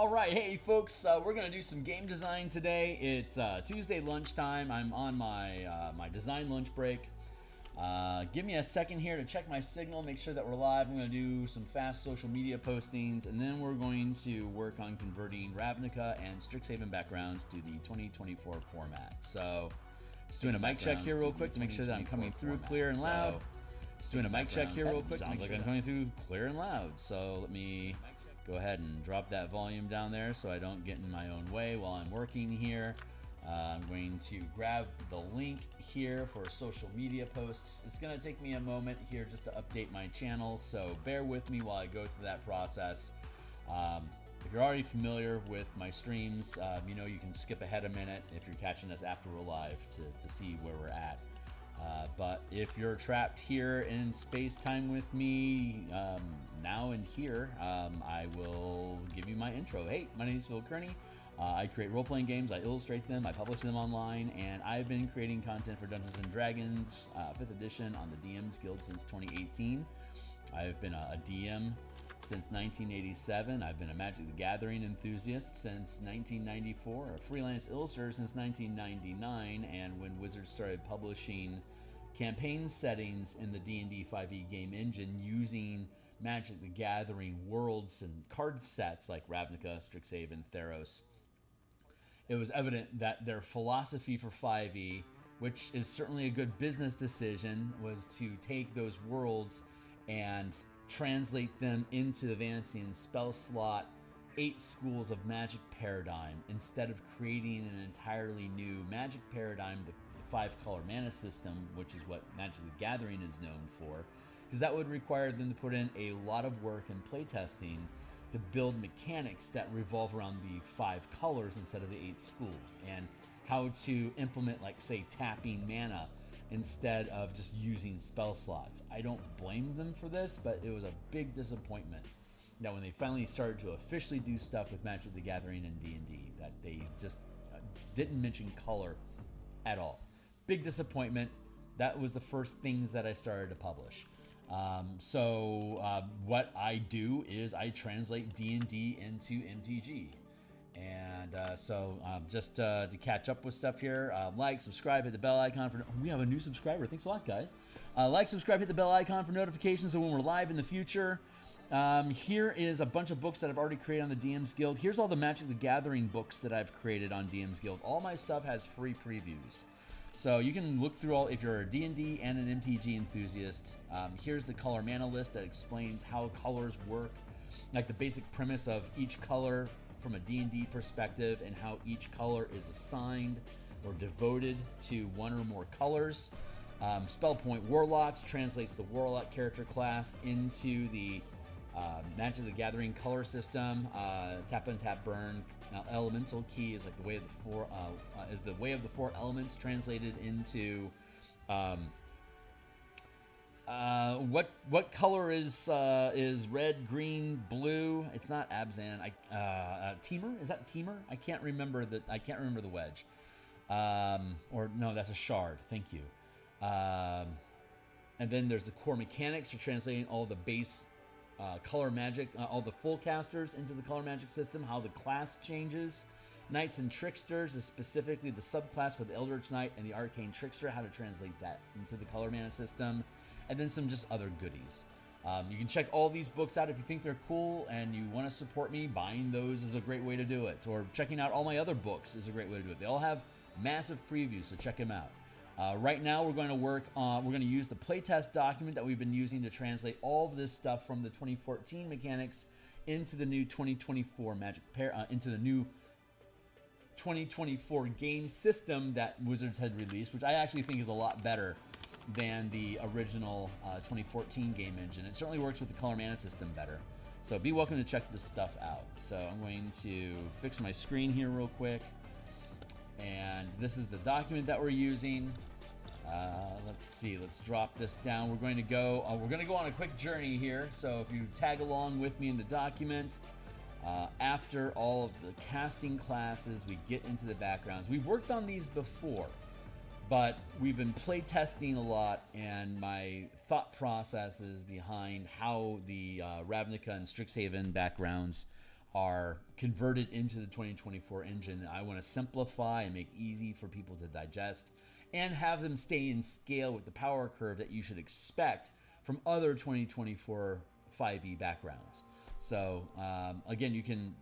Alright, hey folks, we're going to do some game design today. It's Tuesday lunchtime. I'm on my design lunch break. Give me a second here to check my signal, make sure that we're live. I'm going to do some fast social media postings, and then we're going to work on converting Ravnica and Strixhaven backgrounds to the 2024 format. So, just doing a mic check here real quick to make sure that I'm coming through clear and loud. Just doing a mic check here real quick. Sounds like I'm coming through clear and loud. So let me go ahead and drop that volume down there so I don't get in my own way while I'm working here. I'm going to grab the link here for social media posts. It's going to take me a moment here just to update my channel, so bear with me while I go through that process. If you're already familiar with my streams, you know you can skip ahead a minute if you're catching us after we're live to see where we're at. But if you're trapped here in space-time with me now and here, I will give you my intro. Hey, my name is Phil Kearney. I create role-playing games, I illustrate them, I publish them online, and I've been creating content for Dungeons & Dragons 5th edition on the DMsGuild since 2018. I've been a DM since 1987. I've been a Magic the Gathering enthusiast since 1994, a freelance illustrator since 1999, and when Wizards started publishing campaign settings in the D&D 5e game engine using Magic the Gathering worlds and card sets like Ravnica, Strixhaven, Theros, it was evident that their philosophy for 5e, which is certainly a good business decision, was to take those worlds and translate them into the Vancian spell slot 8 schools of magic paradigm instead of creating an entirely new magic paradigm, the 5-color mana system, which is what Magic the Gathering is known for, because that would require them to put in a lot of work and playtesting to build mechanics that revolve around the 5 colors instead of the 8 schools, and how to implement, like, say, tapping mana instead of just using spell slots. I don't blame them for this, but it was a big disappointment that when they finally started to officially do stuff with Magic the Gathering and D&D, that they just didn't mention color at all. Big disappointment. That was the first things that I started to publish. What I do is I translate D&D into MTG. And just to catch up with stuff here, like, subscribe, hit the bell icon for... we have a new subscriber. Thanks a lot, guys. Like, subscribe, hit the bell icon for notifications of when we're live in the future. Here is a bunch of books that I've already created on the DMsGuild. Here's all the Magic the Gathering books that I've created on DMsGuild. All my stuff has free previews. So you can look through all, if you're a D&D and an MTG enthusiast. Here's the color mana list that explains how colors work, like the basic premise of each color from a D&D perspective and how each color is assigned or devoted to one or more colors. Point Warlocks translates the Warlock character class into the Magic the Gathering color system. Tap and tap burn. Now, elemental key is like the way of the four elements translated into what color is red, green, blue? It's not Abzan. Temur? Is that Temur? I can't remember the wedge. Or no, that's a shard. Thank you. And then there's the core mechanics for translating all the base color magic, all the full casters into the color magic system, how the class changes. Knights and Tricksters is specifically the subclass for the Eldritch Knight and the Arcane Trickster, how to translate that into the color mana system, and then some just other goodies. You can check all these books out if you think they're cool and you want to support me. Buying those is a great way to do it, or checking out all my other books is a great way to do it. They all have massive previews, so check them out. Right now, we're going to use the playtest document that we've been using to translate all of this stuff from the 2014 mechanics into the new 2024 into the new 2024 game system that Wizards had released, which I actually think is a lot better than the original 2014 game engine. It certainly works with the color mana system better. So be welcome to check this stuff out. So I'm going to fix my screen here real quick. And this is the document that we're using. Let's see. Let's drop this down. We're going to go on a quick journey here. So if you tag along with me in the document, after all of the casting classes, we get into the backgrounds. We've worked on these before, but we've been play testing a lot, and my thought processes behind how the Ravnica and Strixhaven backgrounds are converted into the 2024 engine. I want to simplify and make easy for people to digest and have them stay in scale with the power curve that you should expect from other 2024 5e backgrounds. So again, you can,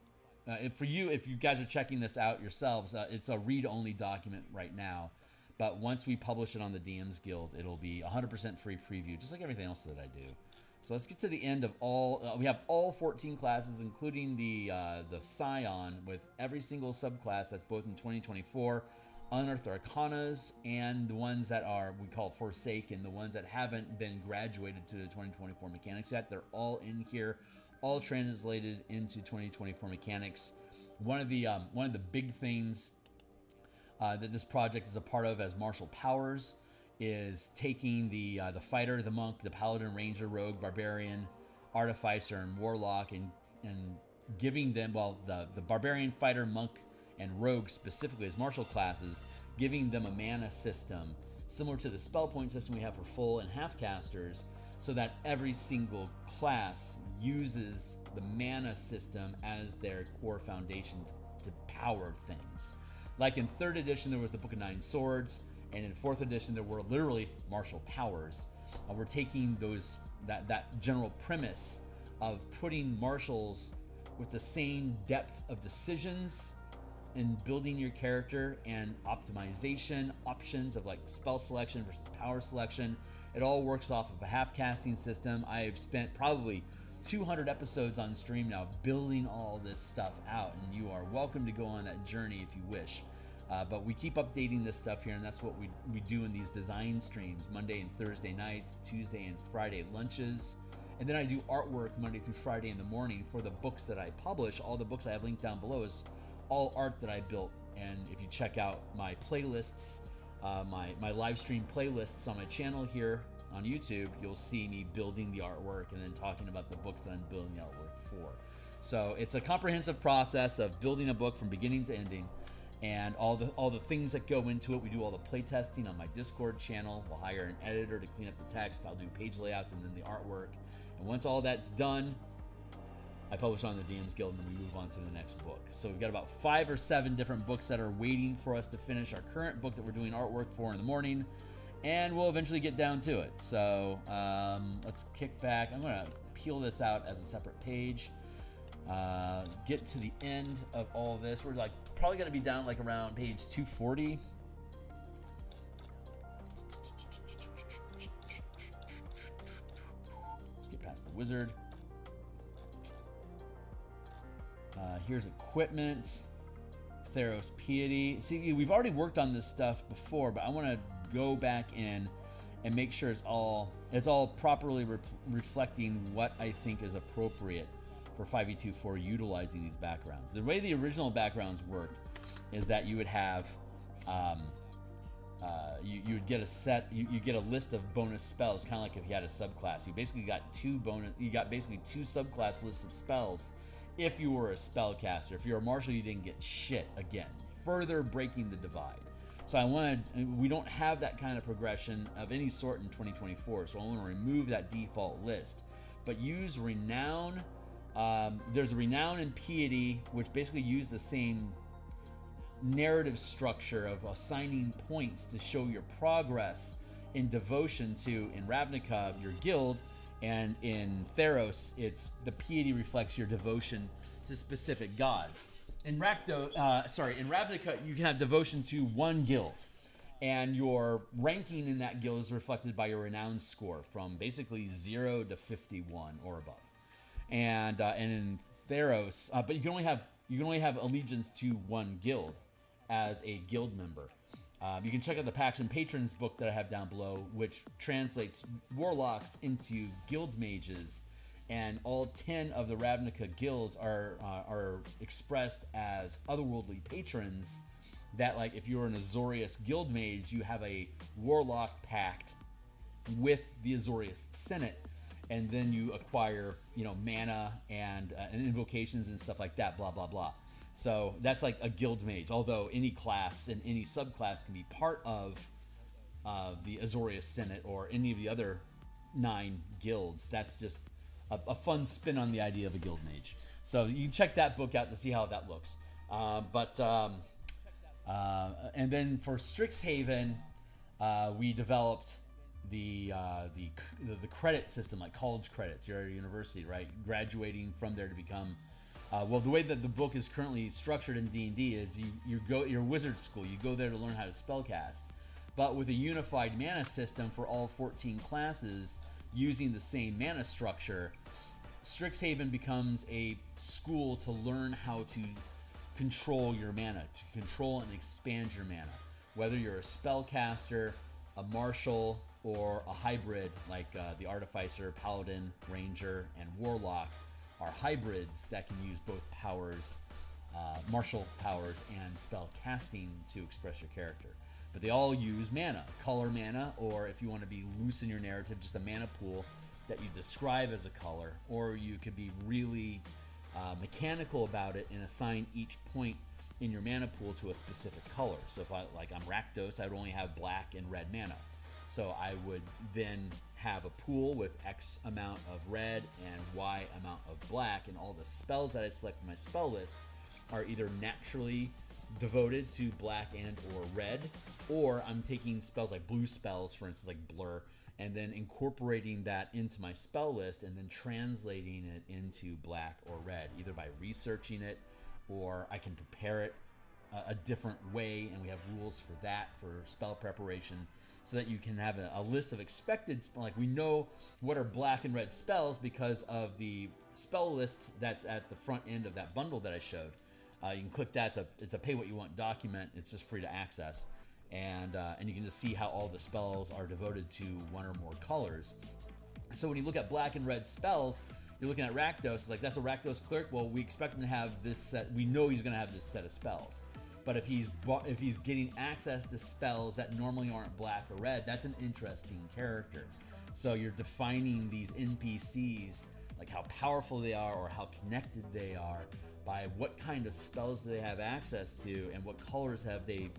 if you guys are checking this out yourselves, it's a read-only document right now. But once we publish it on the DMsGuild, it'll be 100% free preview, just like everything else that I do. So let's get to the end of all. We have all 14 classes, including the Scion, with every single subclass that's both in 2024, Unearthed Arcanas, and the ones that are, we call Forsaken, the ones that haven't been graduated to the 2024 mechanics yet. They're all in here, all translated into 2024 mechanics. One of the big things that this project is a part of as martial powers is taking the fighter, the monk, the paladin, ranger, rogue, barbarian, artificer, and warlock, and giving them, well, the barbarian, fighter, monk, and rogue specifically as martial classes, giving them a mana system similar to the spell point system we have for full and half casters, so that every single class uses the mana system as their core foundation to power things. Like in 3rd edition, there was the Book of Nine Swords, and in 4th edition, there were literally martial powers. We're taking that general premise of putting martials with the same depth of decisions and building your character and optimization options of like spell selection versus power selection. It all works off of a half casting system. I've spent probably 200 episodes on stream now building all this stuff out, and you are welcome to go on that journey if you wish. But we keep updating this stuff here, and that's what we do in these design streams, Monday and Thursday nights, Tuesday and Friday lunches. And then I do artwork Monday through Friday in the morning for the books that I publish. All the books I have linked down below is all art that I built. And if you check out my playlists, my live stream playlists on my channel here on YouTube, you'll see me building the artwork and then talking about the books that I'm building the artwork for. So it's a comprehensive process of building a book from beginning to ending, and all the things that go into it. We do all the play testing on my Discord channel. We'll hire an editor to clean up the text. I'll do page layouts and then the artwork. And once all that's done, I publish on the DMsGuild, and then we move on to the next book. So we've got about 5 or 7 different books that are waiting for us to finish our current book that we're doing artwork for in the morning, and we'll eventually get down to it. So let's kick back. I'm gonna peel this out as a separate page. Get to the end of all this. We're like probably gonna be down like around page 240. Let's get past the wizard. Here's equipment, Theros Piety. See, we've already worked on this stuff before, but I want to go back in and make sure it's all properly reflecting what I think is appropriate for 5e24 utilizing these backgrounds. The way the original backgrounds worked is that you would have you would get a set, you get a list of bonus spells, kind of like if you had a subclass. You basically got two subclass lists of spells if you were a spellcaster. If you're a martial, you didn't get shit again, further breaking the divide. So we don't have that kind of progression of any sort in 2024, so I want to remove that default list, but use Renown. There's a Renown and Piety, which basically use the same narrative structure of assigning points to show your progress in devotion to, in Ravnica, your guild, and in Theros, it's the Piety reflects your devotion to specific gods. In Ravnica, you can have devotion to one guild, and your ranking in that guild is reflected by your renown score from basically 0 to 51 or above. And in Theros, but you can only have allegiance to one guild as a guild member. You can check out the Pacts and Patrons book that I have down below, which translates warlocks into guild mages, and all 10 of the Ravnica guilds are expressed as otherworldly patrons. That, like, if you're an Azorius guild mage, you have a warlock pact with the Azorius Senate, and then you acquire, mana and invocations and stuff like that, blah blah blah. So that's like a guild mage, although any class and any subclass can be part of the Azorius Senate or any of the other 9 guilds. That's just a fun spin on the idea of a guild mage. So you can check that book out to see how that looks. And then for Strixhaven, we developed the credit system, like college credits. You're at a university, right? Graduating from there to become. Well, the way that the book is currently structured in D&D is you're wizard school. You go there to learn how to spellcast, but with a unified mana system for all 14 classes using the same mana structure, Strixhaven becomes a school to learn how to control your mana, to control and expand your mana. Whether you're a spellcaster, a martial, or a hybrid like the Artificer, Paladin, Ranger, and Warlock are hybrids that can use both powers, martial powers, and spell casting to express your character. But they all use mana, color mana, or if you want to be loose in your narrative, just a mana pool that you describe as a color, or you could be really mechanical about it and assign each point in your mana pool to a specific color. So if I'm Rakdos, I'd only have black and red mana. So I would then have a pool with X amount of red and Y amount of black, and all the spells that I select from my spell list are either naturally devoted to black and or red, or I'm taking spells like blue spells, for instance, like Blur, and then incorporating that into my spell list and then translating it into black or red, either by researching it, or I can prepare it a different way, and we have rules for that, for spell preparation, so that you can have a list of expected, like we know what are black and red spells because of the spell list that's at the front end of that bundle that I showed. You can click that. It's a pay what you want document. It's just free to access, and you can just see how all the spells are devoted to one or more colors. So when you look at black and red spells, you're looking at Rakdos. It's like, that's a Rakdos cleric. Well, we expect him to have this set. We know he's going to have this set of spells. But if he's getting access to spells that normally aren't black or red, that's an interesting character. So you're defining these NPCs, like how powerful they are or how connected they are, by what kind of spells do they have access to, and what colors have they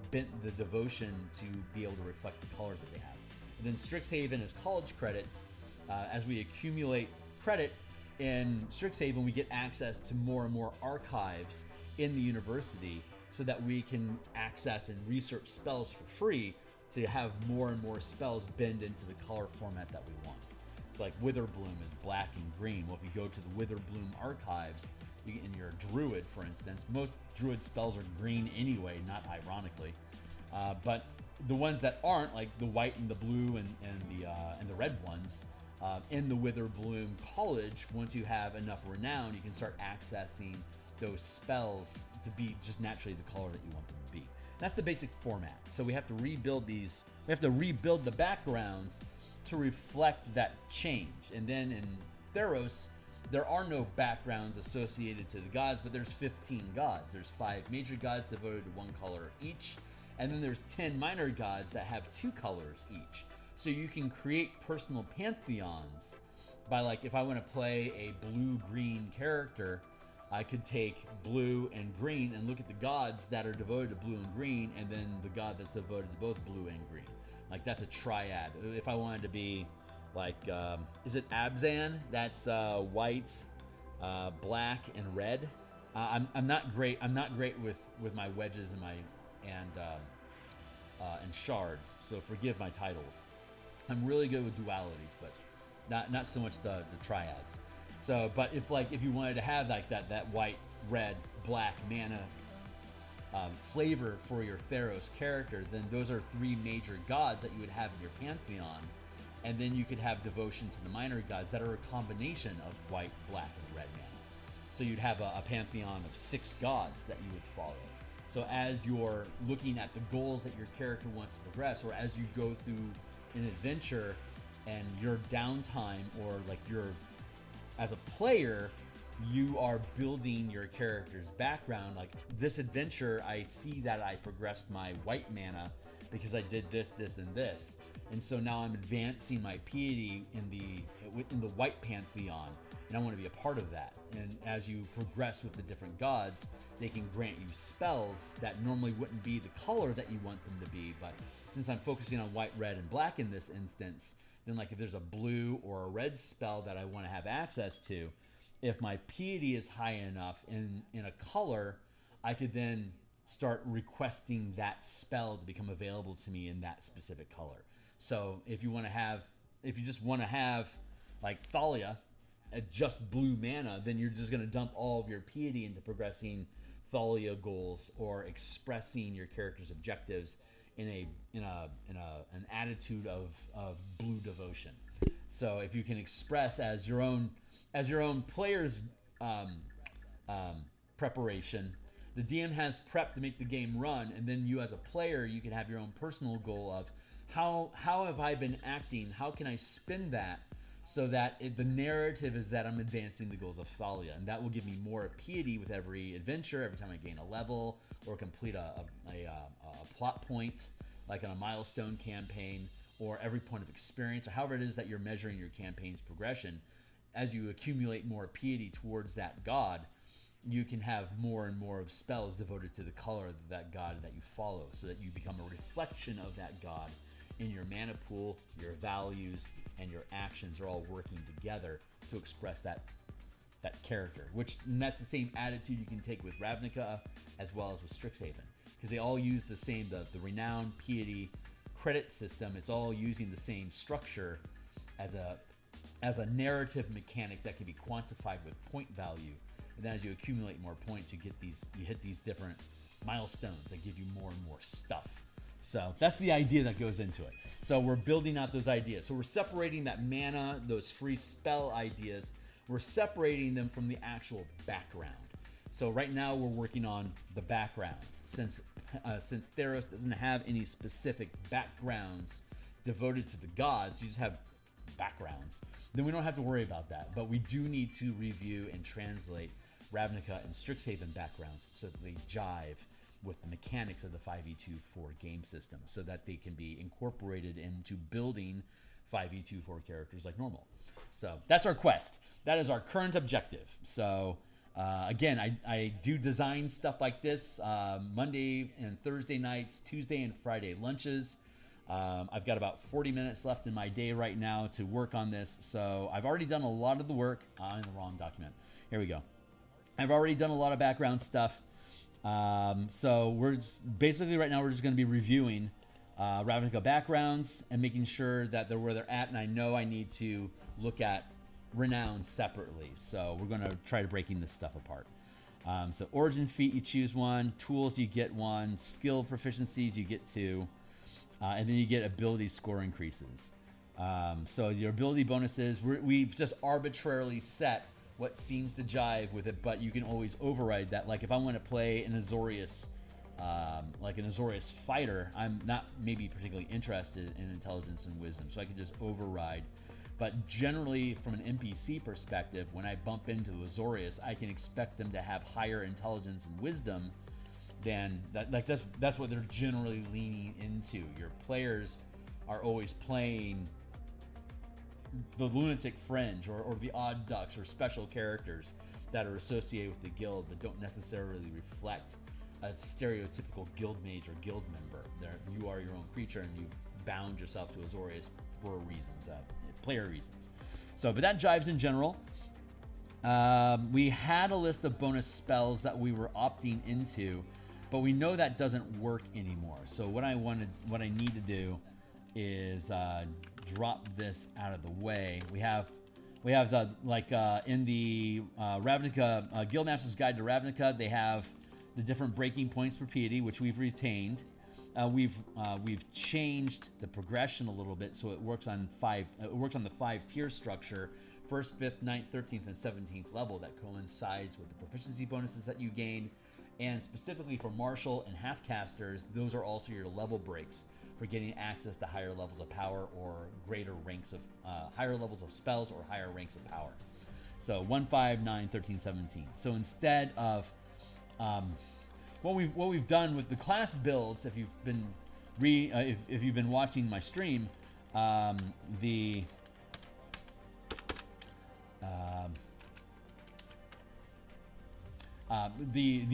bent the devotion to be able to reflect the colors that they have. And then Strixhaven is college credits. As we accumulate credit in Strixhaven, we get access to more and more archives in the university, so that we can access and research spells for free to have more and more spells bend into the color format that we want. It's like Witherbloom is black and green. Well, if you go to the Witherbloom archives, in your druid, for instance, most druid spells are green anyway, not ironically. But the ones that aren't, like the white and the blue and the red ones, in the Witherbloom College, once you have enough renown, you can start accessing those spells to be just naturally the color that you want them to be. That's the basic format. So we have to rebuild these. We have to rebuild the backgrounds to reflect that change. And then in Theros, there are no backgrounds associated to the gods, but there's 15 gods. There's 5 major gods devoted to one color each, and then there's 10 minor gods that have 2 colors each. So you can create personal pantheons by, like, if I want to play a blue-green character, I could take blue and green and look at the gods that are devoted to blue and green, and then the god that's devoted to both blue and green. Like, that's a triad. If I wanted to be like, is it Abzan? That's white, black, and red. I'm not great. I'm not great with my wedges and shards. So forgive my titles. I'm really good with dualities, but not so much the triads. So, but if you wanted to have like that white, red, black mana flavor for your Theros character, then those are 3 major gods that you would have in your pantheon, and then you could have devotion to the minor gods that are a combination of white, black, and red mana. So you'd have a pantheon of 6 gods that you would follow. So as you're looking at the goals that your character wants to progress, or as you go through an adventure and your downtime, or like your as a player, you are building your character's background. Like, this adventure, I see that I progressed my white mana because I did this, this, and this. And so now I'm advancing my piety in the white pantheon, and I want to be a part of that. And as you progress with the different gods, they can grant you spells that normally wouldn't be the color that you want them to be. But since I'm focusing on white, red, and black in this instance, then like if there's a blue or a red spell that I want to have access to, if my piety is high enough in a color, I could then start requesting that spell to become available to me in that specific color. So if you just want to have like Thalia at just blue mana, then you're just going to dump all of your piety into progressing Thalia goals or expressing your character's objectives in an attitude of blue devotion. So if you can express as your own player's preparation, the DM has prep to make the game run, and then you as a player, you can have your own personal goal of how have I been acting? How can I spin that so that the narrative is that I'm advancing the goals of Thalia, and that will give me more piety with every adventure, every time I gain a level or complete a plot point, like on a milestone campaign, or every point of experience, or however it is that you're measuring your campaign's progression. As you accumulate more piety towards that god, you can have more and more of spells devoted to the color of that god that you follow, so that you become a reflection of that god in your mana pool, your values, and your actions are all working together to express that character. And that's the same attitude you can take with Ravnica as well as with Strixhaven, because they all use the same the renown, piety, credit system. It's all using the same structure as a narrative mechanic that can be quantified with point value. And then as you accumulate more points, you hit these different milestones that give you more and more stuff. So that's the idea that goes into it. So we're building out those ideas. So we're separating that mana, those free spell ideas, we're separating them from the actual background. So right now we're working on the backgrounds. Since Theros doesn't have any specific backgrounds devoted to the gods, you just have backgrounds, then we don't have to worry about that. But we do need to review and translate Ravnica and Strixhaven backgrounds so that they jive with the mechanics of the 5e2-4 game system, so that they can be incorporated into building 5e2-4 characters like normal. So that's our quest. That is our current objective. So again, I do design stuff like this Monday and Thursday nights, Tuesday and Friday lunches. I've got about 40 minutes left in my day right now to work on this. So I've already done a lot of the work. In the wrong document. Here we go. I've already done a lot of background stuff. So we're basically right now we're just going to be reviewing Ravnica backgrounds and making sure that they're where they're at. And I know I need to look at renown separately. So we're going to try to breaking this stuff apart. So origin feat, you choose one. Tools, you get one. Skill proficiencies, you get two. And then you get ability score increases. So your ability bonuses, we've just arbitrarily set what seems to jive with it, but you can always override that. Like if I want to play an Azorius, like an Azorius fighter, I'm not maybe particularly interested in intelligence and wisdom, so I can just override. But generally, from an NPC perspective, when I bump into Azorius, I can expect them to have higher intelligence and wisdom than that. Like that's what they're generally leaning into. Your players are always playing the lunatic fringe or the odd ducks or special characters that are associated with the guild but don't necessarily reflect a stereotypical guild mage or guild member. You are your own creature and you bound yourself to Azorius for reasons, player reasons. So, but that jives in general. We had a list of bonus spells that we were opting into, but we know that doesn't work anymore. So what I need to do is drop this out of the way. We have the in the Ravnica Guildmaster's Guide to Ravnica, they have the different breaking points for piety, which we've retained. We've changed the progression a little bit, so it works on the 5-tier structure: 1st, 5th, 9th, 13th, and 17th level. That coincides with the proficiency bonuses that you gain, and specifically for martial and half-casters, those are also your level breaks for getting access to higher levels of power or greater ranks of higher levels of spells or higher ranks of power. So 1, 5, 9, 13, 17. So instead of what we've done with the class builds, if you've been if you've been watching my stream, the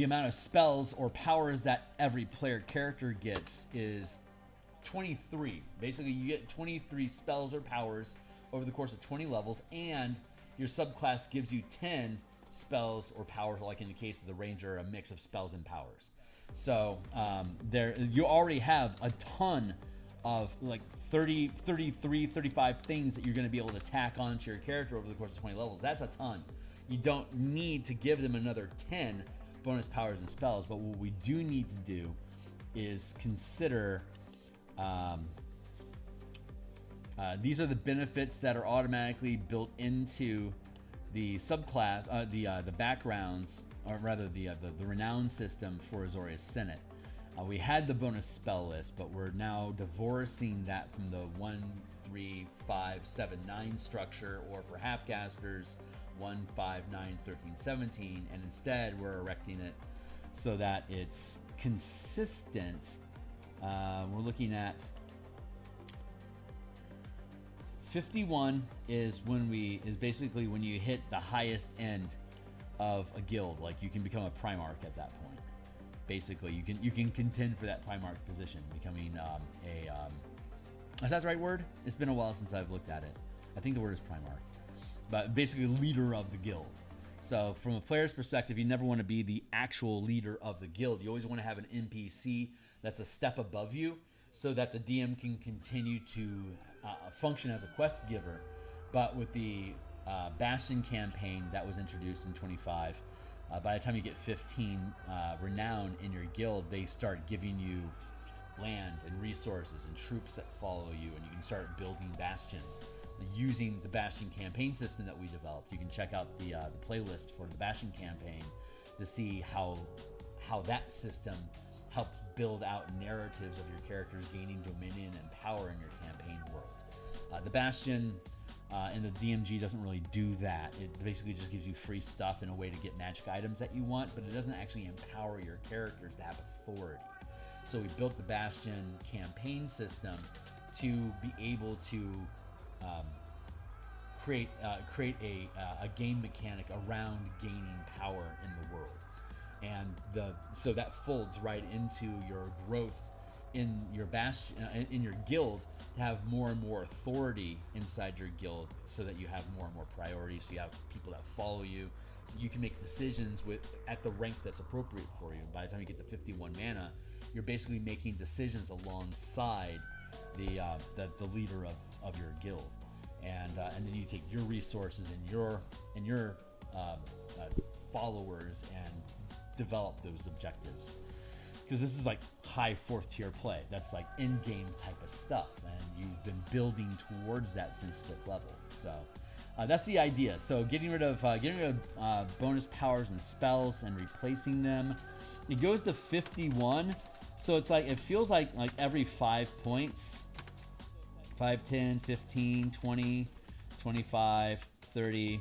amount of spells or powers that every player character gets is 23. Basically, you get 23 spells or powers over the course of 20 levels, and your subclass gives you 10 spells or powers, like in the case of the ranger, a mix of spells and powers. So there, you already have a ton of like 33, 35 things that you're going to be able to tack onto your character over the course of 20 levels. That's a ton. You don't need to give them another 10 bonus powers and spells, but what we do need to do is consider these are the benefits that are automatically built into the subclass, the backgrounds, or rather the renown system for Azorius Senate. We had the bonus spell list, but we're now divorcing that from the 1, 3, 5, 7, 9 structure, or for half-casters, 1, 5, 9, 13, 17, and instead we're erecting it so that it's consistent. We're looking at 51 is basically when you hit the highest end of a guild. Like, you can become a Primarch at that point. Basically, you can contend for that Primarch position, becoming is that the right word? It's been a while since I've looked at it. I think the word is Primarch, but basically leader of the guild. So from a player's perspective, you never want to be the actual leader of the guild. You always want to have an NPC that's a step above you, so that the DM can continue to function as a quest giver. But with the Bastion campaign that was introduced in 25, by the time you get 15 renown in your guild, they start giving you land and resources and troops that follow you, and you can start building Bastion using the Bastion campaign system that we developed. You can check out the playlist for the Bastion campaign to see how that system helps build out narratives of your characters gaining dominion and power in your campaign world. The Bastion and the DMG doesn't really do that. It basically just gives you free stuff and a way to get magic items that you want, but it doesn't actually empower your characters to have authority. So we built the Bastion campaign system to be able to create a game mechanic around gaining power in the world, and so that folds right into your growth in your Bastion, in your guild, to have more and more authority inside your guild, so that you have more and more priorities. So you have people that follow you, so you can make decisions at the rank that's appropriate for you. By the time you get to 51 mana, you're basically making decisions alongside the leader of your guild, and then you take your resources and your followers and develop those objectives. Because this is like high 4th tier play. That's like in-game type of stuff, and you've been building towards that since 5th level. So that's the idea. So getting rid of bonus powers and spells and replacing them. It goes to 51. So it's like, it feels like every 5 points. 5, 10, 15, 20, 25, 30,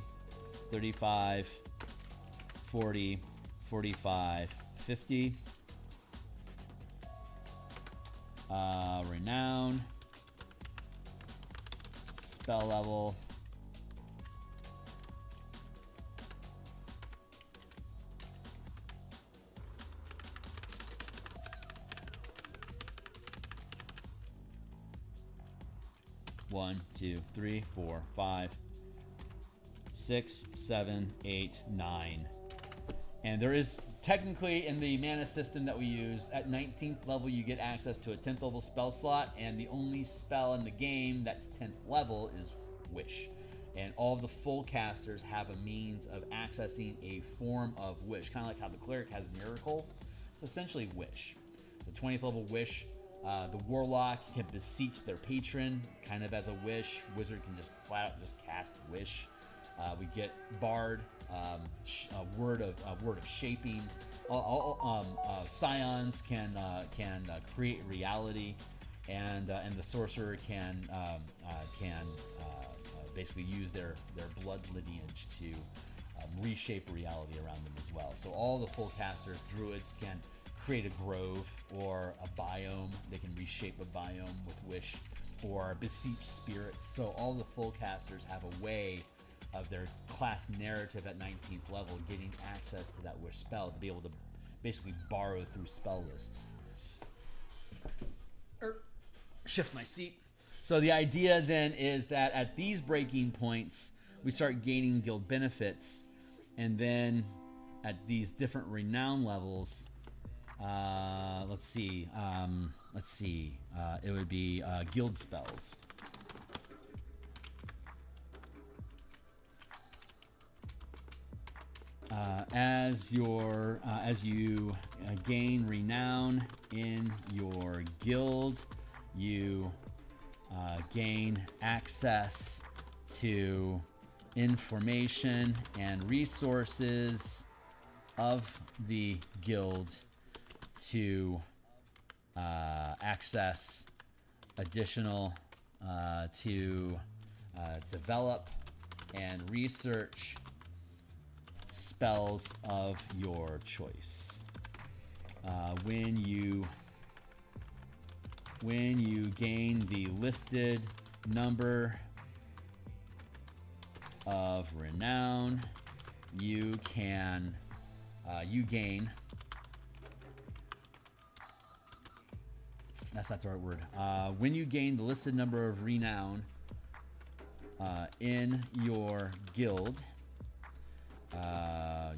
35, 40, 45, 50. Renown, spell level, one, 2, 3, 4, 5, 6, 7, 8, 9. And there is technically, in the mana system that we use, at 19th level you get access to a 10th level spell slot, and the only spell in the game that's 10th level is Wish. And all of the full casters have a means of accessing a form of Wish, kind of like how the Cleric has Miracle. It's essentially Wish. It's a 20th level Wish. The Warlock can beseech their patron, kind of as a wish. Wizard can just flat out just cast Wish. We get Bard, a word of shaping. Scions can create reality, and the sorcerer can basically use their blood lineage to reshape reality around them as well. So all the full casters, druids, can create a grove or a biome. They can reshape a biome with Wish, or beseech spirits. So all the full casters have a way of their class narrative at 19th level getting access to that Wish spell to be able to basically borrow through spell lists. Shift my seat. So the idea then is that at these breaking points, we start gaining guild benefits, and then at these different renown levels, let's see, it would be guild spells. As you gain renown in your guild, you gain access to information and resources of the guild to access additional to develop and research spells of your choice. When you gain the listed number of renown, you gain that's not the right word. When you gain the listed number of renown in your guild,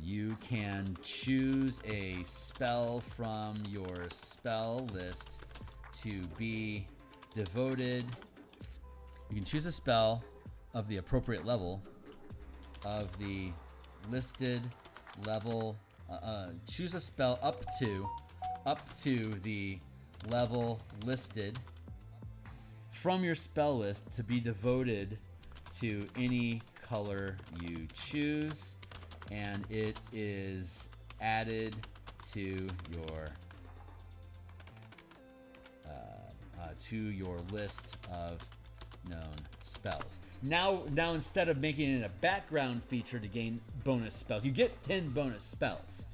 you can choose a spell from your spell list to be devoted. You can choose a spell of the appropriate level of the listed level. Choose a spell up to the level listed from your spell list to be devoted to any color you choose, and it is added to your list of known spells. Now instead of making it a background feature to gain bonus spells, you get 10 bonus spells.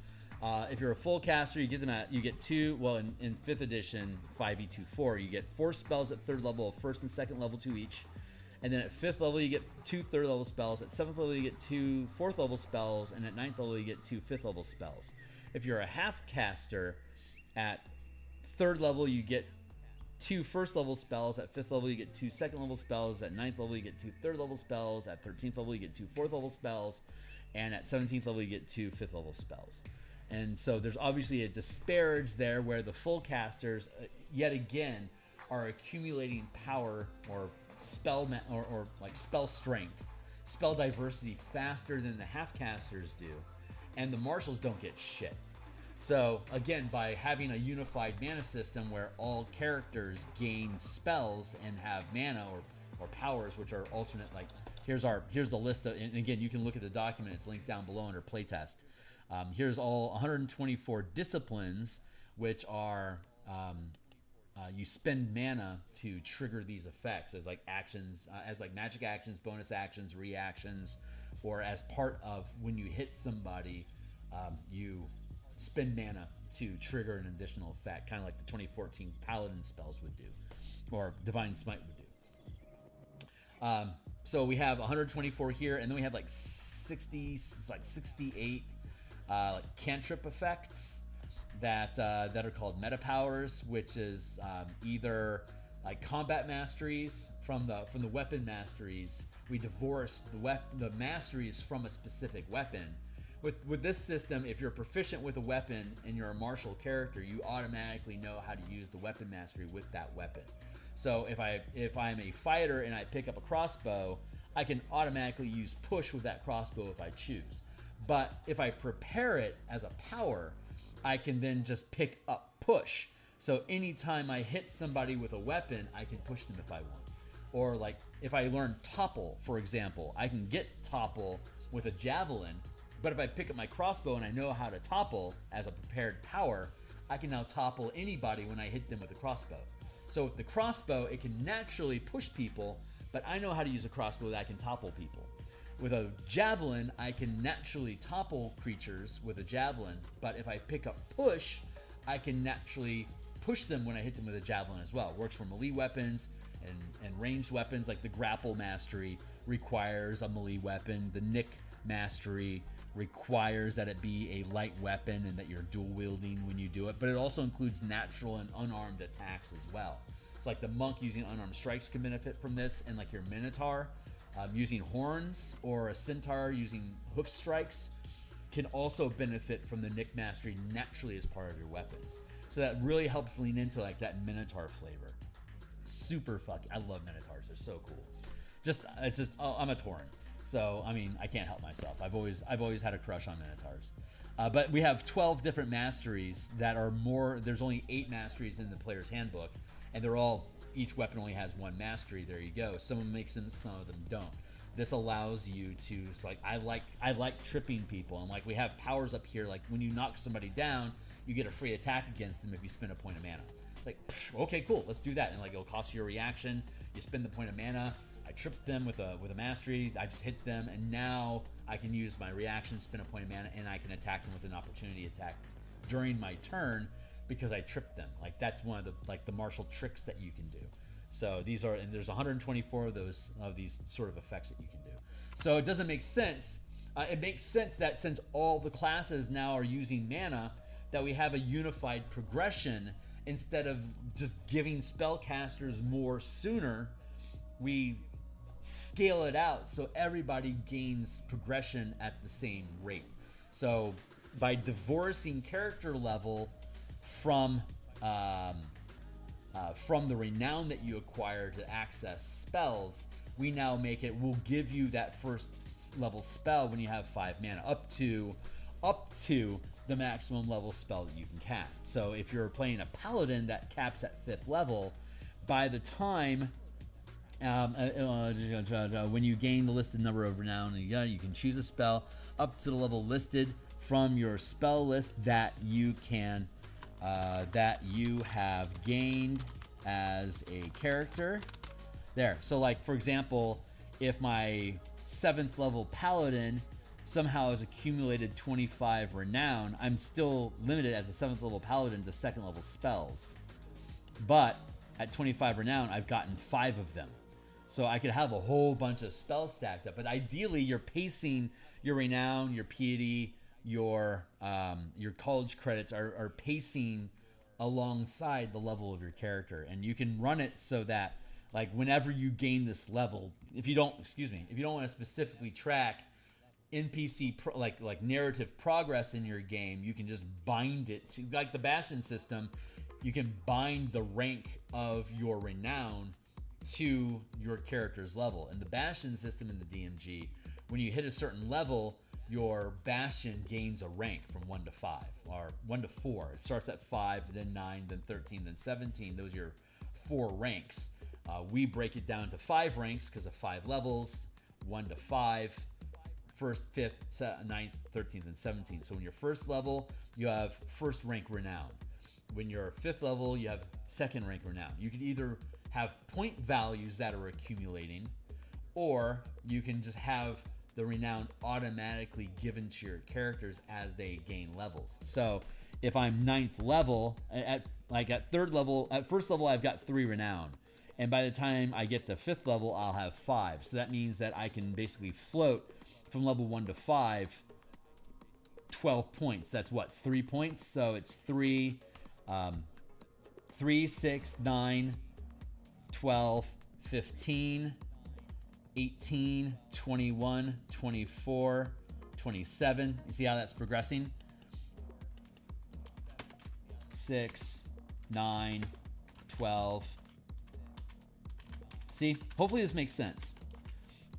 If you're a full caster, you get 2. Well, in 5th edition 5e24, you get 4 spells at 3rd level, 1st and 2nd level 2 each. And then at 5th level, you get 2 3rd level spells. At 7th level, you get 2 4th level spells. And at 9th level, you get 2 5th level spells. If you're a half caster, at 3rd level, you get 2 1st level spells. At 5th level, you get 2 2nd level spells. At 9th level, you get 2 3rd level spells. At 13th level, you get 2 4th level spells. And at 17th level, you get 2 5th level spells. And so there's obviously a disparage there where the full casters, yet again, are accumulating power or spell or like spell strength, spell diversity faster than the half casters do, and the marshals don't get shit. So again, by having a unified mana system where all characters gain spells and have mana or powers which are alternate, like here's the list of, and again you can look at the document, it's linked down below under playtest. Here's all 124 disciplines, which are you spend mana to trigger these effects as like actions, as like magic actions, bonus actions, reactions, or as part of when you hit somebody, you spend mana to trigger an additional effect, kind of like the 2014 Paladin spells would do, or Divine Smite would do. So we have 124 here, and then we have like 68 like cantrip effects that are called meta powers, which is either like combat masteries from the weapon masteries. We divorced the masteries from a specific weapon. With this system, if you're proficient with a weapon and you're a martial character, you automatically know how to use the weapon mastery with that weapon. So if I'm a fighter and I pick up a crossbow, I can automatically use push with that crossbow if I choose. But if I prepare it as a power, I can then just pick up push. So anytime I hit somebody with a weapon, I can push them if I want. Or like if I learn topple, for example, I can get topple with a javelin, but if I pick up my crossbow and I know how to topple as a prepared power, I can now topple anybody when I hit them with a crossbow. So with the crossbow, it can naturally push people, but I know how to use a crossbow that I can topple people. With a javelin, I can naturally topple creatures with a javelin, but if I pick up push, I can naturally push them when I hit them with a javelin as well. It works for melee weapons and ranged weapons, like the grapple mastery requires a melee weapon. The nick mastery requires that it be a light weapon and that you're dual wielding when you do it, but it also includes natural and unarmed attacks as well. It's like the monk using unarmed strikes can benefit from this, and like your minotaur, Using horns or a centaur using hoof strikes can also benefit from the Nick Mastery naturally as part of your weapons. So that really helps lean into like that Minotaur flavor. Super fucking, I love Minotaurs. They're so cool. I'm a Tauren. So, I mean, I can't help myself. I've always had a crush on Minotaurs. But we have 12 different masteries that are more, there's only 8 masteries in the player's handbook, and they're all, each weapon only has 1 mastery. There you go. Some of them make sense, some of them don't. This allows you to, it's like, I like tripping people, and like we have powers up here, like when you knock somebody down, you get a free attack against them if you spend a point of mana. It's like, okay, cool, let's do that. And like, it'll cost you a reaction, you spend the point of mana, I tripped them with a mastery, I just hit them, and now I can use my reaction, spend a point of mana, and I can attack them with an opportunity attack during my turn because I tripped them. Like, that's one of the, like, the martial tricks that you can do. So these are, and there's 124 of these sort of effects that you can do. So it doesn't make sense. It makes sense that since all the classes now are using mana, that we have a unified progression instead of just giving spellcasters more sooner. We scale it out so everybody gains progression at the same rate. So by divorcing character level from the renown that you acquire to access spells, we now make it, we'll give you that first level spell when you have 5 mana, up to the maximum level spell that you can cast. So if you're playing a paladin that caps at 5th level, by the time when you gain the listed number of renown, you can choose a spell up to the level listed from your spell list that you can that you have gained as a character. There. So like, for example, if my 7th level paladin somehow has accumulated 25 renown, I'm still limited as a 7th level paladin to 2nd level spells. But at 25 renown, I've gotten 5 of them. So I could have a whole bunch of spells stacked up. But ideally, you're pacing your renown, your piety, your college credits are pacing alongside the level of your character. And you can run it so that, like, whenever you gain this level, if you don't want to specifically track NPC like narrative progress in your game, you can just bind it to, like the Bastion system, you can bind the rank of your renown to your character's level. In the Bastion system in the DMG, when you hit a certain level, your Bastion gains a rank from 1 to 5 or 1 to 4. It starts at 5, then 9, then 13, then 17. Those are your 4 ranks. We break it down to 5 ranks because of 5 levels, 1 to 5, 1st, 5th, 9th, 13th, and 17th. So when you're 1st level, you have 1st rank renown. When you're 5th level, you have 2nd rank renown. You can either have point values that are accumulating, or you can just have the renown automatically given to your characters as they gain levels. So if I'm 9th level, at 3rd level, at 1st level, I've got 3 renown. And by the time I get to 5th level, I'll have 5. So that means that I can basically float from level 1 to 5, 12 points. That's what, 3 points? So it's 3, 6, 9, 12, 15, 18, 21, 24, 27. You see how that's progressing? 6, 9, 12. See, hopefully this makes sense.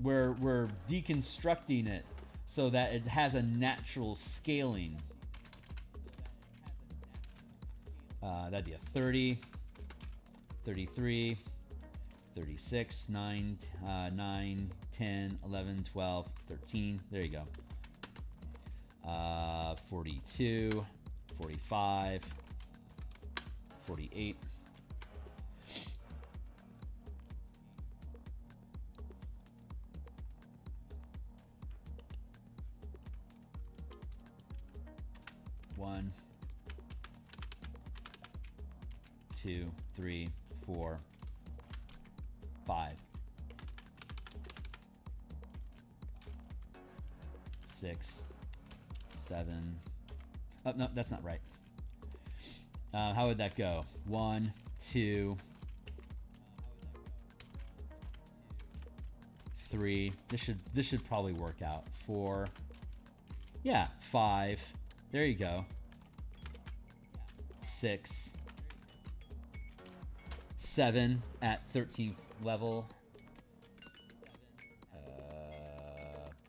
We're deconstructing it so that it has a natural scaling. That'd be a 30, 33, 36, 9, 10, 11, 12, 13. There you go. 42, 45, 48. One, 2, 3, 4, 5, 6, 7. Oh, no, that's not right. How would that go? 1, 2, 3. This should probably work out. 4. Yeah, 5. There you go. 6. 7 at 13th level.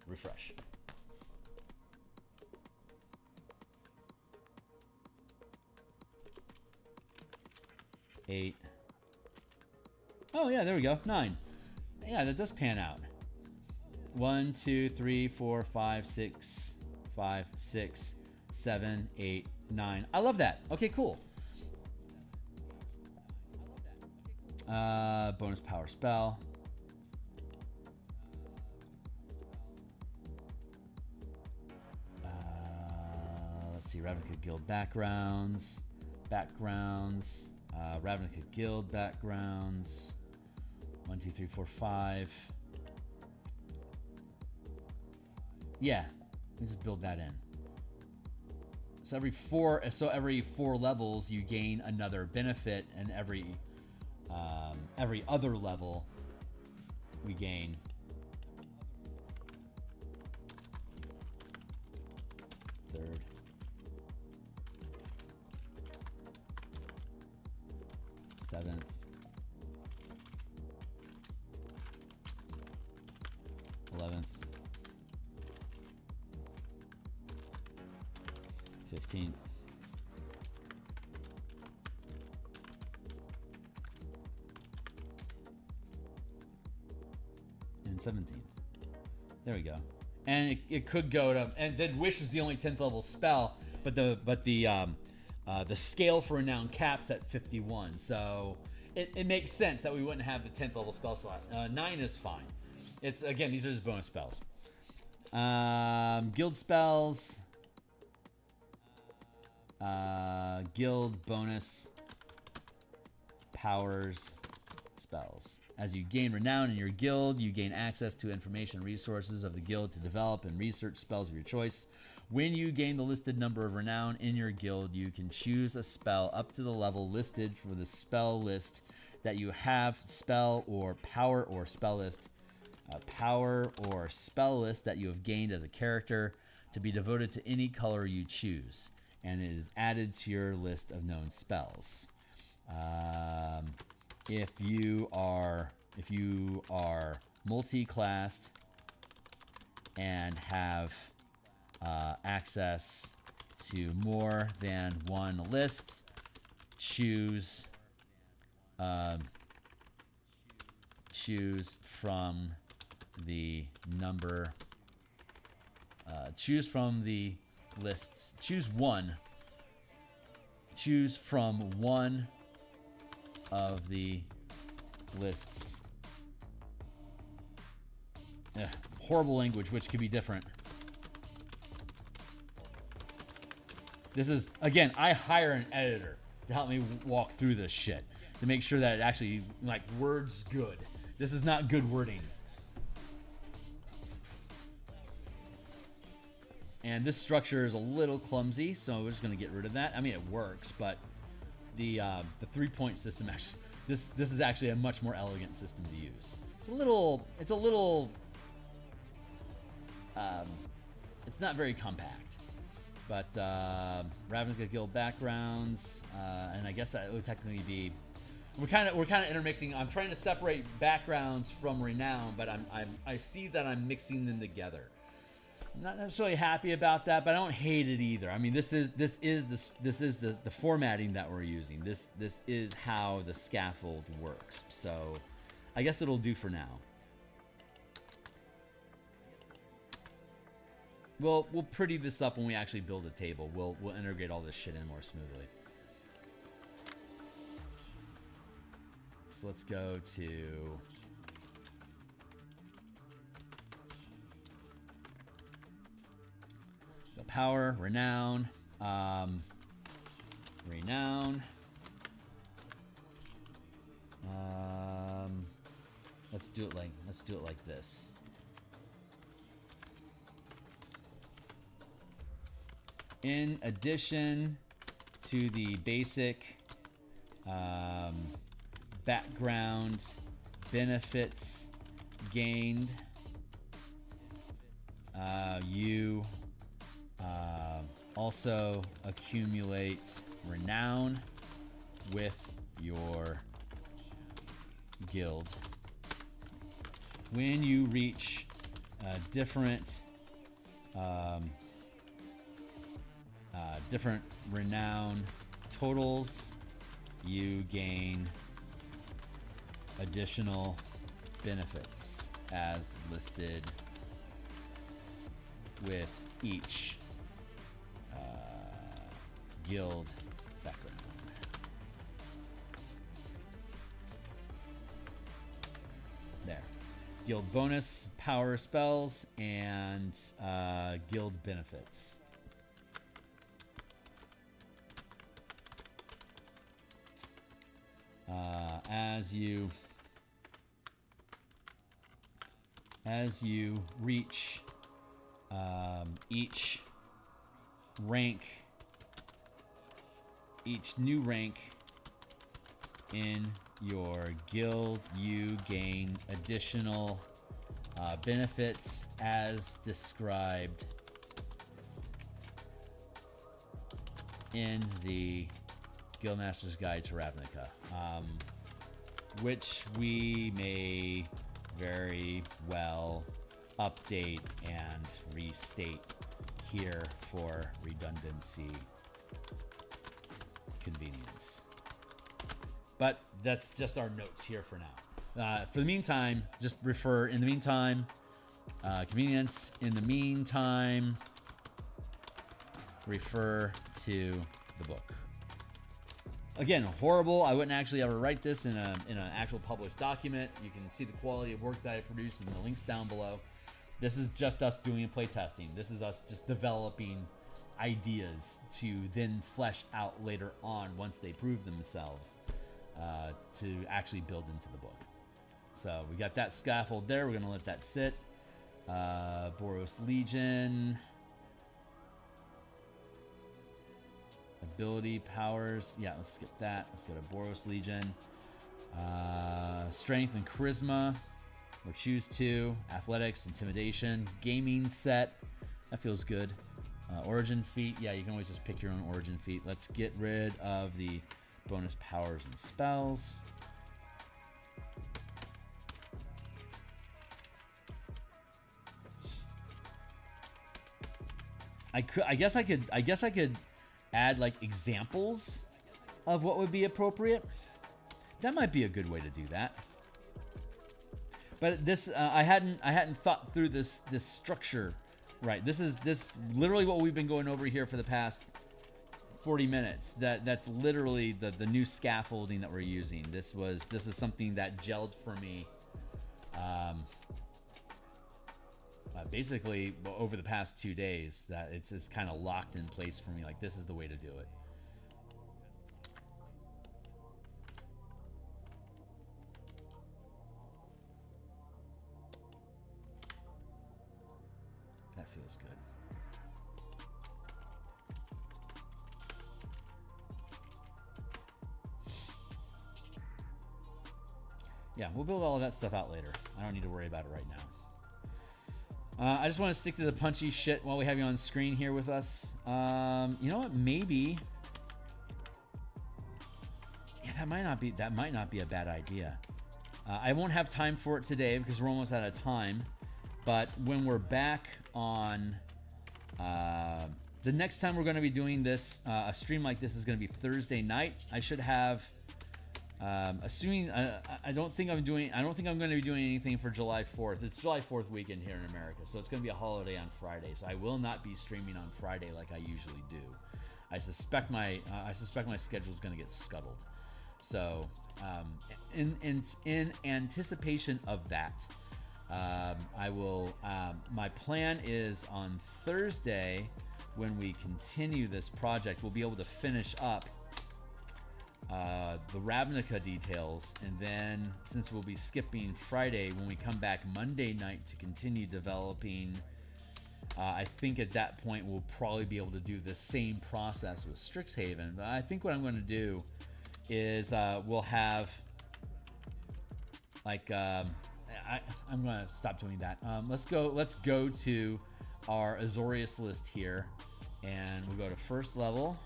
Refresh. Eight. Oh yeah, there we go. 9. Yeah, that does pan out. 1, 2, 3, 4, 5, 6, 5, 6, 7, 8, 9. I love that. Okay, cool. Bonus power spell. Let's see, Ravnica Guild backgrounds. Ravnica Guild backgrounds. 1, 2, 3, 4, 5. Yeah, let's just build that in. So every 4 levels you gain another benefit, and every other level we gain third. Seventh. 11th. 15th. And 17th. There we go. And it could go to, and then Wish is the only 10th level spell, but the scale for Renown caps at 51, so it makes sense that we wouldn't have the 10th level spell slot. 9 is fine. It's, again, these are just bonus spells. Guild spells. Guild bonus powers spells. As you gain renown in your guild, you gain access to information and resources of the guild to develop and research spells of your choice. When you gain the listed number of renown in your guild, you can choose a spell up to the level listed for the spell list that you have. Spell or power or spell list. Power or spell list that you have gained as a character to be devoted to any color you choose, and it is added to your list of known spells. If you are multi-classed and have access to more than one list, choose from the number. Choose from the lists. Choose from one of the lists. Horrible language, which could be different. This is, again, I hire an editor to help me walk through this shit to make sure that it actually, like, words good. This is not good wording. And this structure is a little clumsy, so we're just going to get rid of that. I mean, it works, but the 3-point system actually, this is actually a much more elegant system to use. It's not very compact. But Ravnica Guild backgrounds, and I guess that would technically be, we're kind of intermixing. I'm trying to separate backgrounds from renown, but I see that I'm mixing them together. I'm not necessarily happy about that, but I don't hate it either. I mean, this is the formatting that we're using. This is how the scaffold works. So I guess it'll do for now. We'll pretty this up when we actually build a table. We'll integrate all this shit in more smoothly. So let's go to the power, renown, let's do it like this. In addition to the basic background benefits gained You also accumulate renown with your guild. When you reach different renown totals, you gain additional benefits as listed with each guild background. There. Guild bonus, power spells, and guild benefits. As you reach each new rank in your guild, you gain additional benefits as described in the Guildmaster's Guide to Ravnica, which we may very well update and restate here for redundancy convenience. But that's just our notes here for now. For the meantime, just refer in the meantime, convenience. In the meantime, refer to the book. Again, horrible. I wouldn't actually ever write this in an actual published document. You can see the quality of work that I produced in the links down below. This is just us doing play testing. This is us just developing ideas to then flesh out later on once they prove themselves to actually build into the book. So we got that scaffold there. We're going to let that sit. Boros Legion. Ability powers. Yeah, let's skip that. Let's go to Boros Legion. Strength and Charisma. Or choose two. Athletics, Intimidation. Gaming set. That feels good. Origin feat. Yeah, you can always just pick your own origin feat. Let's get rid of the bonus powers and spells. I guess I could add like examples of what would be appropriate. That might be a good way to do that. But this I hadn't thought through this structure right. This literally what we've been going over here for the past 40 minutes. That's literally the new scaffolding that we're using. This is something that gelled for me basically over the past 2 days, that it's kind of locked in place for me. Like, this is the way to do it. That feels good. Yeah, we'll build all of that stuff out later. I don't need to worry about it right now. I just want to stick to the punchy shit while we have you on screen here with us. You know what? Maybe. Yeah, that might not be a bad idea. I won't have time for it today because we're almost out of time. But when we're back on the next time we're going to be doing this, a stream like this is going to be Thursday night. I should have. Assuming I don't think I'm going to be doing anything for July 4th. It's July 4th weekend here in America, so it's going to be a holiday on Friday. So I will not be streaming on Friday like I usually do. I suspect my schedule is going to get scuttled. So in anticipation of that, I will. My plan is on Thursday, when we continue this project, we'll be able to finish up the Ravnica details, and then since we'll be skipping Friday, when we come back Monday night to continue developing, I think at that point we'll probably be able to do the same process with Strixhaven. But I think what I'm going to do is we'll have like I'm going to stop doing that. Let's go to our Azorius list here, and we go to first level,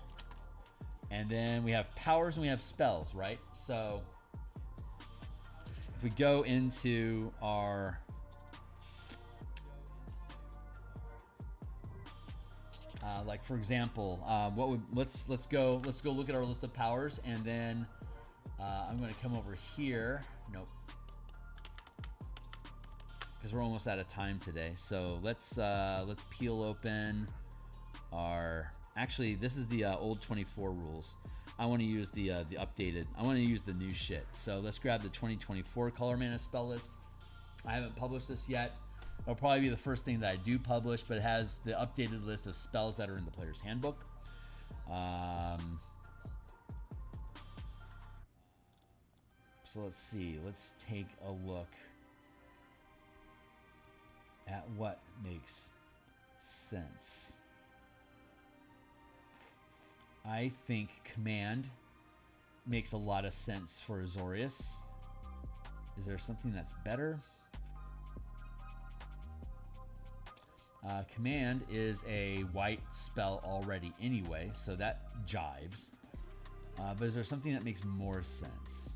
and then we have powers and we have spells, right? So if we go into our like for example, let's go look at our list of powers, and then I'm going to come over here. Nope, because we're almost out of time today. So let's peel open our. Actually, this is the old 24 rules. I want to use the updated. I want to use the new shit. So let's grab the 2024 color mana spell list. I haven't published this yet. It'll probably be the first thing that I do publish, but it has the updated list of spells that are in the player's handbook. So let's see. Let's take a look at what makes sense. I think command makes a lot of sense for Azorius. Is there something that's better? Command is a white spell already anyway, so that jives. But is there something that makes more sense?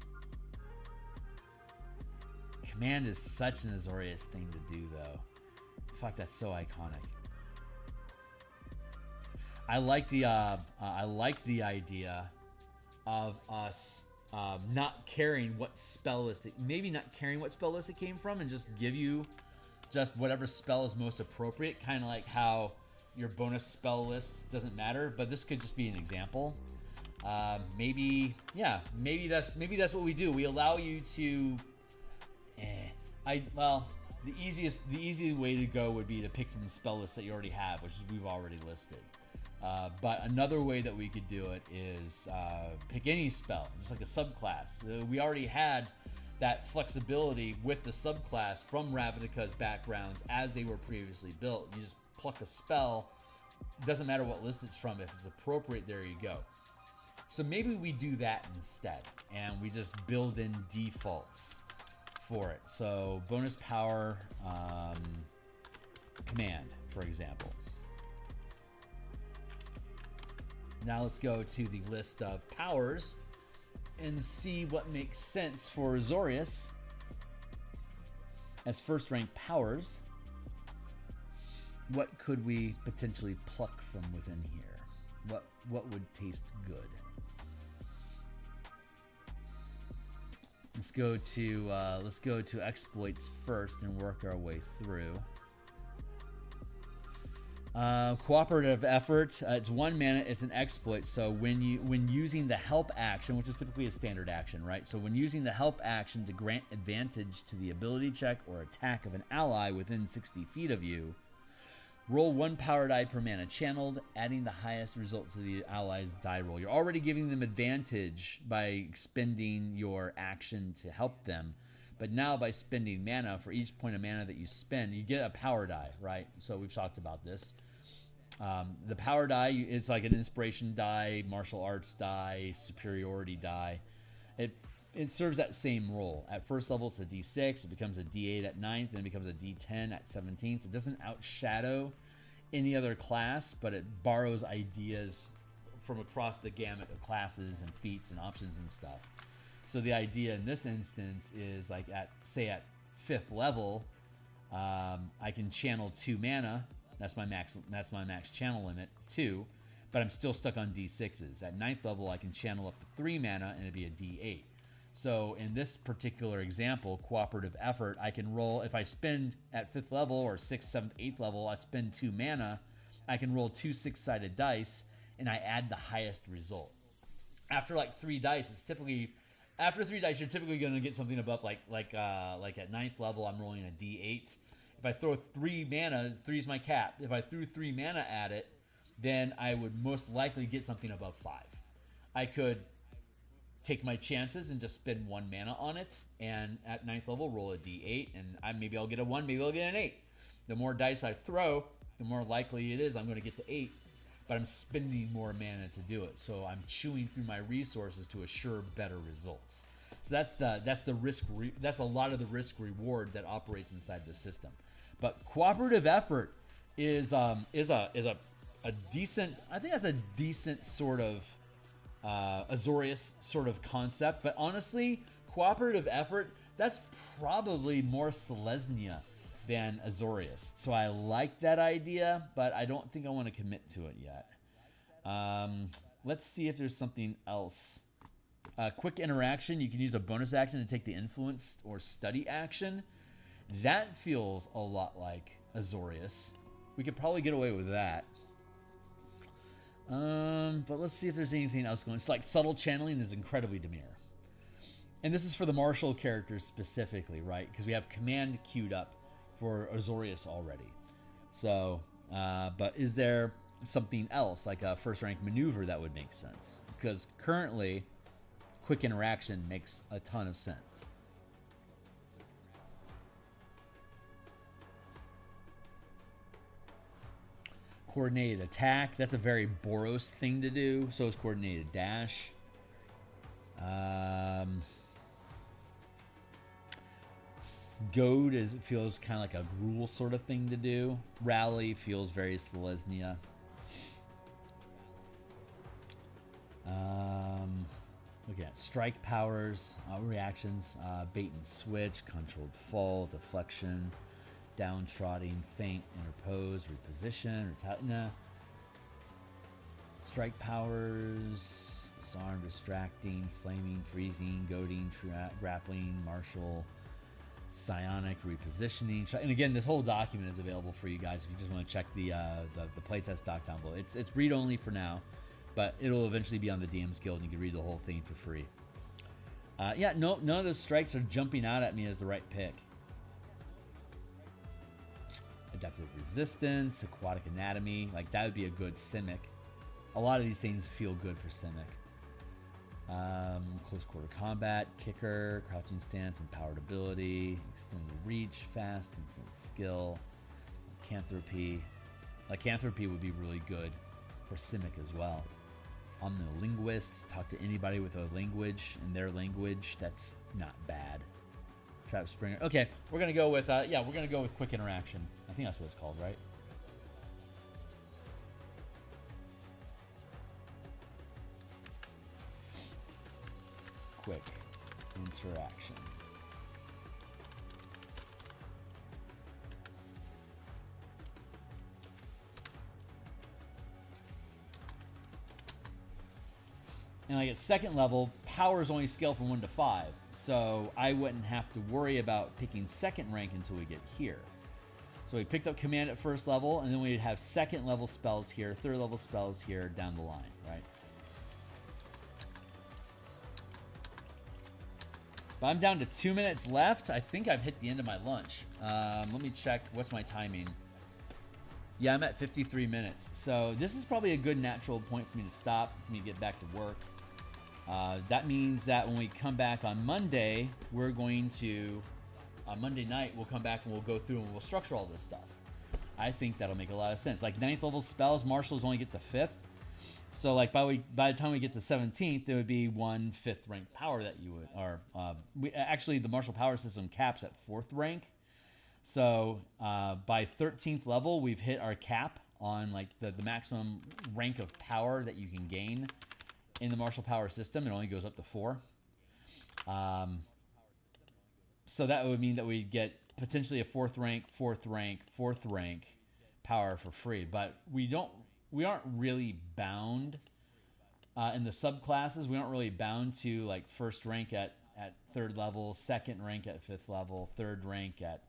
Command is such an Azorius thing to do, though. Fuck, that's so iconic. I like the idea of us not caring what spell list maybe not caring what spell list it came from, and just give you just whatever spell is most appropriate, kind of like how your bonus spell list doesn't matter, but this could just be an example. Maybe that's what we do. We allow you to the easy way to go would be to pick from the spell list that you already have, which is we've already listed. But another way that we could do it is pick any spell, just like a subclass. We already had that flexibility with the subclass from Ravnica's backgrounds as they were previously built. You just pluck a spell, doesn't matter what list it's from. If it's appropriate, there you go. So maybe we do that instead, and we just build in defaults for it. So bonus power, command, for example. Now let's go to the list of powers and see what makes sense for Azorius as first rank powers. What could we potentially pluck from within here? What would taste good? Let's go to exploits first and work our way through. Cooperative effort. It's 1 mana. It's an exploit. So when using the help action, which is typically a standard action, right? So when using the help action to grant advantage to the ability check or attack of an ally within 60 feet of you, roll 1 power die per mana channeled, adding the highest result to the ally's die roll. You're already giving them advantage by expending your action to help them. But now by spending mana, for each point of mana that you spend, you get a power die, right? So we've talked about this. The power die is like an inspiration die, martial arts die, superiority die. It serves that same role. At first level, it's a D6. It becomes a D8 at 9th, then it becomes a D10 at 17th. It doesn't outshadow any other class, but it borrows ideas from across the gamut of classes and feats and options and stuff. So the idea in this instance is like at 5th level, I can channel 2 mana. That's my max channel limit, 2, but I'm still stuck on D6s. At 9th level, I can channel up to 3 mana and it'd be a D8. So in this particular example, cooperative effort, I can roll, if I spend at 5th level or 6th, 7th, 8th level, I spend 2 mana, I can roll 2 6-sided dice and I add the highest result. After like 3 dice, after 3 dice, you're typically going to get something above like at 9th level, I'm rolling a D8. If I throw 3 mana, 3 is my cap. If I threw 3 mana at it, then I would most likely get something above 5. I could take my chances and just spend 1 mana on it, and at 9th level, roll a D8, and maybe I'll get a 1, maybe I'll get an 8. The more dice I throw, the more likely it is I'm going to get to 8. But I'm spending more mana to do it, so I'm chewing through my resources to assure better results. So that's the risk. That's a lot of the risk reward that operates inside the system. But cooperative effort a decent. I think that's a decent sort of Azorius sort of concept. But honestly, cooperative effort, that's probably more Selesnya than Azorius. So I like that idea, but I don't think I want to commit to it yet. Let's see if there's something else. Quick interaction, you can use a bonus action to take the influence or study action. That feels a lot like Azorius. We could probably get away with that. But let's see if there's anything else going. It's like subtle channeling is incredibly demure. And this is for the martial characters specifically, right? Because we have command queued up for Azorius already. So, but is there something else, like a first rank maneuver, that would make sense? Because currently, quick interaction makes a ton of sense. Coordinated attack, that's a very Boros thing to do. So is coordinated dash. Goad feels kind of like a rule sort of thing to do. Rally feels very Selesnya. Looking at strike powers, reactions, bait and switch, controlled fall, deflection, downtrodden, feint, interpose, reposition, strike powers, disarm, distracting, flaming, freezing, goading, grappling, martial, psionic, repositioning. And again, this whole document is available for you guys if you just want to check the playtest doc down below. It's read only for now, but it'll eventually be on the DMsGuild and you can read the whole thing for free. Yeah, no, none of those strikes are jumping out at me as the right pick. Adaptive resistance, aquatic anatomy, like that would be a good Simic. A lot of these things feel good for Simic. Close quarter combat, kicker, crouching stance, empowered ability, extended reach, fast, instant skill, lycanthropy. Lycanthropy would be really good for Simic as well. Omnilinguist, talk to anybody with a language in their language. That's not bad. Trap Springer. Okay, we're gonna go with yeah, we're gonna go with quick interaction. I think that's what it's called, right? Quick interaction. And like at second level, powers only scale from 1 to 5. So I wouldn't have to worry about picking second rank until we get here. So we picked up command at first level, and then we'd have second level spells here, third level spells here down the line, right? But I'm down to 2 minutes left. I think I've hit the end of my lunch. Let me check. What's my timing? Yeah, I'm at 53 minutes. So this is probably a good natural point for me to stop, for me to get back to work. That means that when we come back on Monday, we're going to, on Monday night, we'll come back and we'll go through and we'll structure all this stuff. I think that'll make a lot of sense. Like 9th level spells, marshals only get the 5th. So like by the time we get to 17th, there would be 1 5th rank power that you would, or actually the martial power system caps at 4th rank. So by 13th level, we've hit our cap on like the maximum rank of power that you can gain in the martial power system. It only goes up to 4. So that would mean that we get potentially a 4th rank, 4th rank power for free. But we aren't really bound in the subclasses. We aren't really bound to like 1st rank at 3rd level, 2nd rank at 5th level, 3rd rank at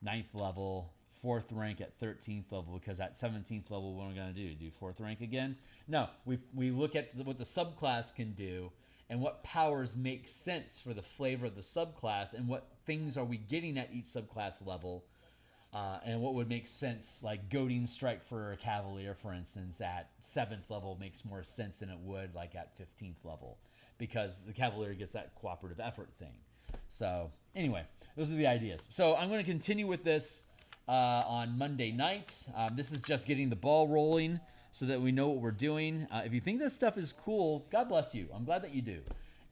9th level, 4th rank at 13th level, because at 17th level, what are we going to do 4th rank again? No, we look at what the subclass can do and what powers make sense for the flavor of the subclass and what things are we getting at each subclass level, and what would make sense, like goading strike for a cavalier, for instance, at 7th level makes more sense than it would like at 15th level, because the cavalier gets that cooperative effort thing. So anyway, those are the ideas. So I'm going to continue with this on Monday night. This is just getting the ball rolling so that we know what we're doing. If you think this stuff is cool, God bless you. I'm glad that you do.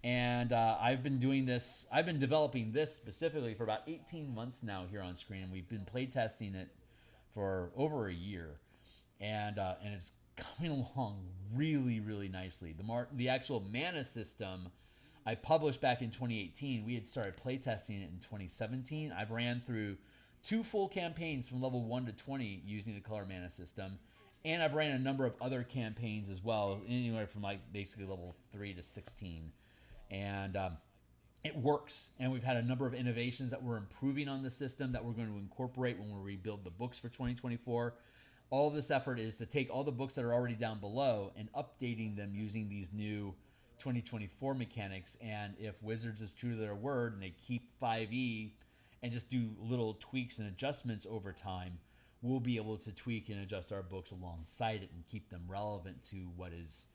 And I've been doing this. I've been developing this specifically for about 18 months now here on screen. We've been playtesting it for over a year, and it's coming along really, really nicely. The actual mana system I published back in 2018. We had started playtesting it in 2017. I've ran through 2 full campaigns from level 1 to 20 using the color mana system, and I've ran a number of other campaigns as well, anywhere from like basically level 3 to 16, and it works. And we've had a number of innovations that we're improving on the system that we're going to incorporate when we rebuild the books for 2024. All this effort is to take all the books that are already down below and updating them using these new 2024 mechanics. And if Wizards is true to their word and they keep 5e and just do little tweaks and adjustments over time, we'll be able to tweak and adjust our books alongside it and keep them relevant to what is,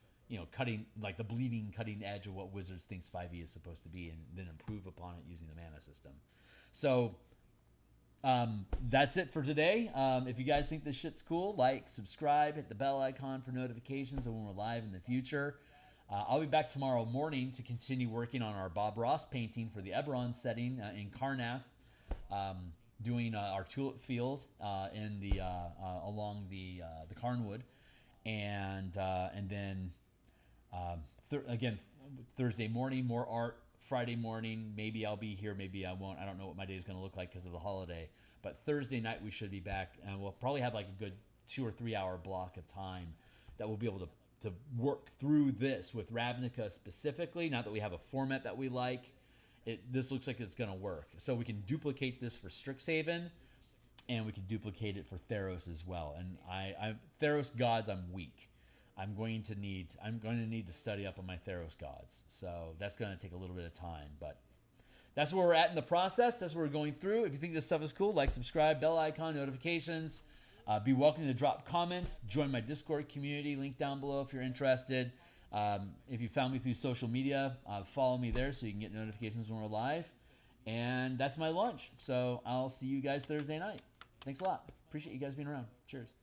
cutting, like the bleeding cutting edge of what Wizards thinks 5e is supposed to be, and then improve upon it using the mana system. So that's it for today. If you guys think this shit's cool, like, subscribe, hit the bell icon for notifications of when we're live in the future. I'll be back tomorrow morning to continue working on our Bob Ross painting for the Eberron setting in Karnath, doing our tulip field in the along the Karnwood, and then again Thursday morning more art. Friday morning, maybe I'll be here, maybe I won't. I don't know what my day is going to look like because of the holiday. But Thursday night we should be back, and we'll probably have like a good 2 or 3 hour block of time that we'll be able to work through this with Ravnica specifically. Now that we have a format that we like, this looks like it's going to work. So we can duplicate this for Strixhaven, and we can duplicate it for Theros as well. And I Theros gods, I'm weak. I'm going to need to study up on my Theros gods. So that's going to take a little bit of time, but that's where we're at in the process. That's what we're going through. If you think this stuff is cool, like, subscribe, bell icon, notifications. Be welcome to drop comments. Join my Discord community. Link down below if you're interested. If you found me through social media, follow me there so you can get notifications when we're live. And that's my lunch. So I'll see you guys Thursday night. Thanks a lot. Appreciate you guys being around. Cheers.